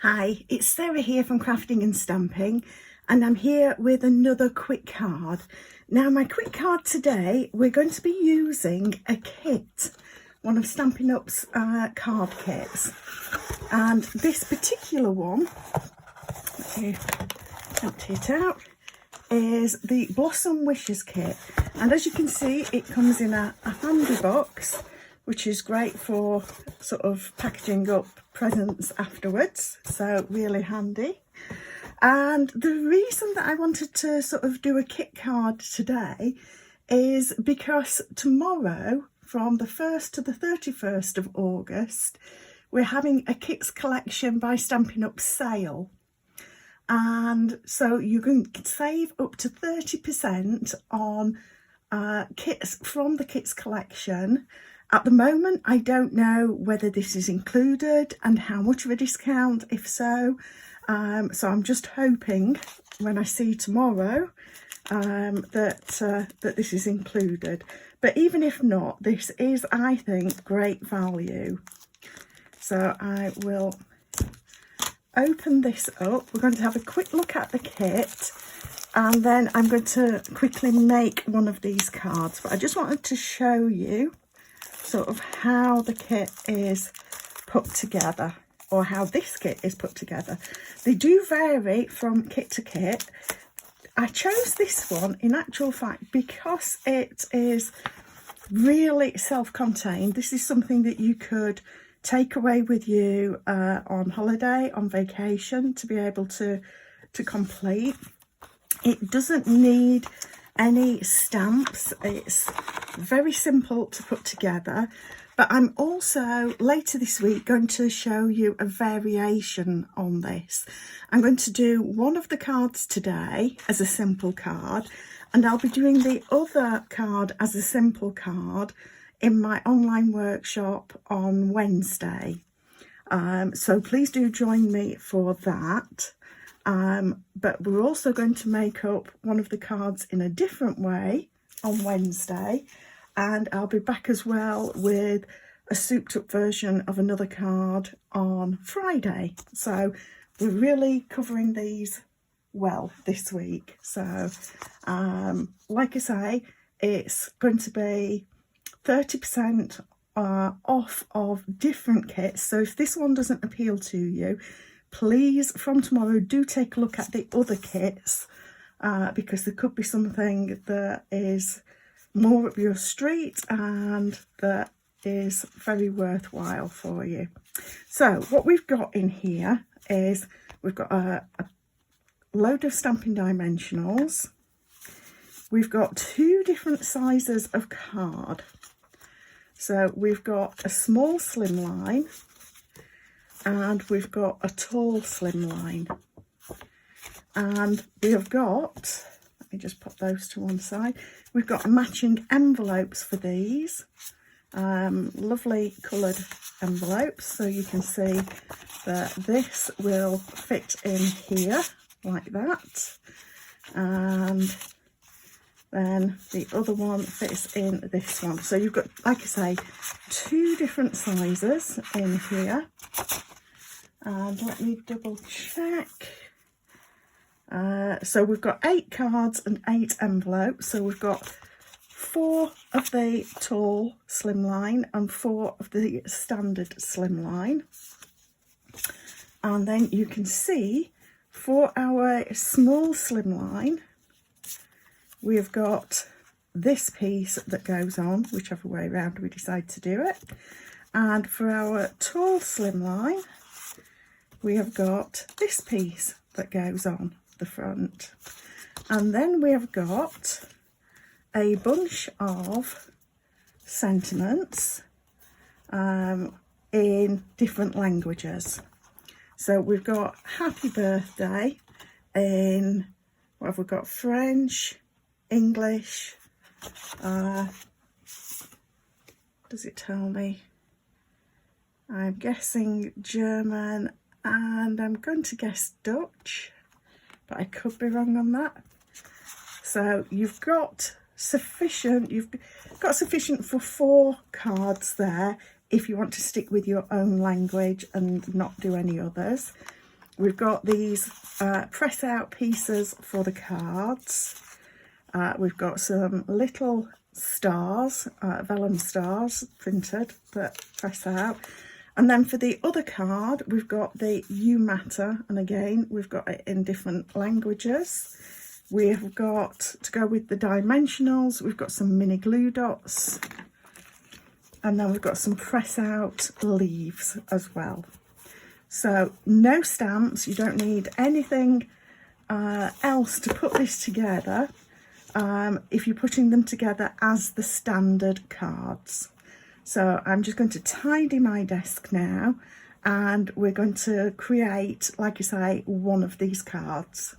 Hi, it's Sarah here from Crafting and Stamping, and I'm here with another quick card. Now my quick card today, we're going to be using a kit, one of Stampin' Up's card kits, and this particular one, let me empty it out, is the Blossom Wishes kit. And as you can see, it comes in a handy box, which is great for sort of packaging up presents afterwards, so really handy. And the reason that I wanted to sort of do a kit card today is because tomorrow, from the 1st to the 31st of August, we're having a kits collection by Stampin' Up sale. And so you can save up to 30% on kits from the kits collection. At the moment, I don't know whether this is included and how much of a discount, if so. So I'm just hoping when I see tomorrow that this is included. But even if not, this is, I think, great value. So I will open this up. We're going to have a quick look at the kit, and then I'm going to quickly make one of these cards. But I just wanted to show you sort of how the kit is put together, or how this kit is put together. They do vary from kit to kit. I chose this one in actual fact because it is really self-contained. This is something that you could take away with you on holiday, on vacation, to be able to complete. It doesn't need any stamps. It's very simple to put together. But I'm also later this week going to show you a variation on this. I'm going to do one of the cards today as a simple card, and I'll be doing the other card as a simple card in my online workshop on Wednesday. So please do join me for that. But we're also going to make up one of the cards in a different way on Wednesday, and I'll be back as well with a souped up version of another card on Friday. So we're really covering these well this week. So like I say, it's going to be 30% off of different kits. So if this one doesn't appeal to you, please from tomorrow do take a look at the other kits, because there could be something that is more up your street and that is very worthwhile for you. So what we've got in here is we've got a load of stamping dimensionals. We've got two different sizes of card. So we've got a small slimline and we've got a tall slimline. And we have got, let me just put those to one side, we've got matching envelopes for these. Lovely coloured envelopes, so you can see that this will fit in here like that, and then the other one fits in this one. So you've got, like I say, two different sizes in here. And let me double check. So we've got 8 cards and 8 envelopes. So we've got 4 of the tall slimline and 4 of the standard slimline. And then you can see for our small slimline, we've got this piece that goes on, whichever way around we decide to do it. And for our tall slimline, we have got this piece that goes on the front. And then we have got a bunch of sentiments in different languages. So we've got happy birthday in, what have we got, French, English, does it tell me? I'm guessing German, and I'm going to guess Dutch, but I could be wrong on that. So you've got sufficient for 4 cards there if you want to stick with your own language and not do any others. we've got these press out pieces for the cards. We've got some little stars, vellum stars printed that press out. And then for the other card, we've got the You Matter, and again, we've got it in different languages. We've got, to go with the dimensionals, we've got some mini glue dots, and then we've got some press out leaves as well. So no stamps, you don't need anything else to put this together if you're putting them together as the standard cards. So I'm just going to tidy my desk now, and we're going to create, like I say, one of these cards.